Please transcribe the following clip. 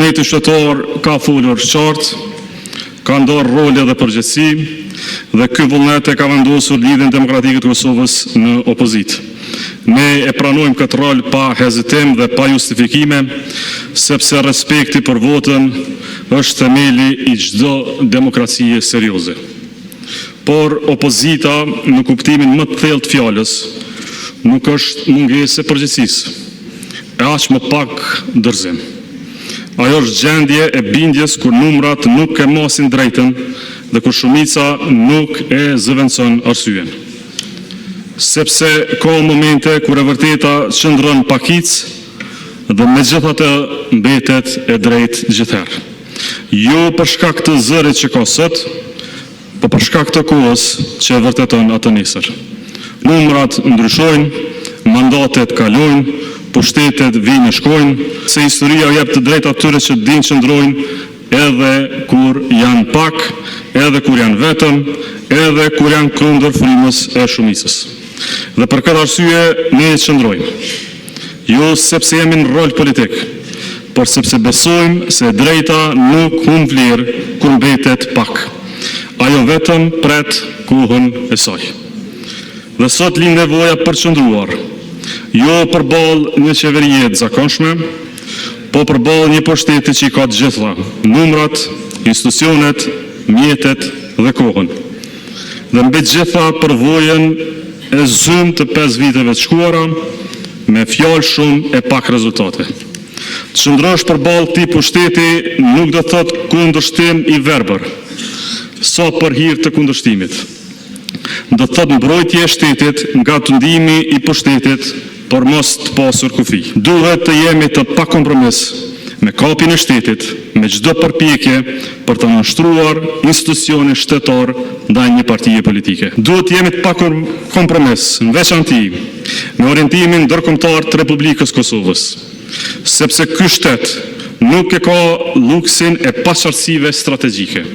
Vullneti shtetor ka folur qartë, ka ndarë role dhe përgjegjësi, dhe ky vullnet e ka vendosur lidhjen demokratike të Kosovës në opozitë. Ne e pranojmë këtë rol pa hezitim dhe pa justifikime, sepse respekti për votën është themeli i çdo demokracie serioze. Por opozita, në kuptimin më të thellë të fjalës, nuk është mungesë e përgjegjësisë, e aq më pak dorëzim. Ajo është gjendje e bindjes kur numrat nuk e mosin drejtën dhe kur shumica nuk e zëvendëson arsyeën. Sepse ka momente kur e vërteta qëndron pakic dhe megjithatë mbetet e drejtë gjithherë. Jo për shkak të zërit që ka sot, por për shkak të kohës që e vërteton atë nesër. Numrat ndryshojnë, mandatet kalojnë, pushtetet vinë e shkojnë, se historia jep të drejtë atyre që dinë qëndrojnë edhe kur janë pak, edhe kur janë vetëm, edhe kur janë kundër frymës e shumicës. Dhe për këtë arsye ne qëndrojmë. Jo sepse jemi në rol politik, por sepse besojmë se drejta nuk humbë vlerë kur mbetet pak. Ajo vetëm pret kohën e saj. Dhe sot lind nevoja për qëndruar, jo përballë një qeverie të zakonshme, po përballë një pushteti që i ka të gjitha, numrat, institucionet, mjetet dhe kohën. Dhe mbi të gjitha përvojën e zymë të 5 viteve të shkuara, me fjalë shumë e pak rezultate. Të qëndrosh përballë këtij pushteti nuk do thotë kundërshtim i verbër, sa për hir të kundërshtimit. Do të thotë mbrojtje e shtetit nga tundimi i pushtetit por mos të pasur kufi. Duhet të jemi të pa kompromis me kapjen e shtetit, me çdo përpjekje për të nënshtruar institucionin shtetor ndaj një partie politike. Duhet të jemi të pa kompromis, në veçanti me orientimin ndërkombëtar të Republikës Kosovës, sepse ky shtet nuk e ka luksin e paqartësive strategjike.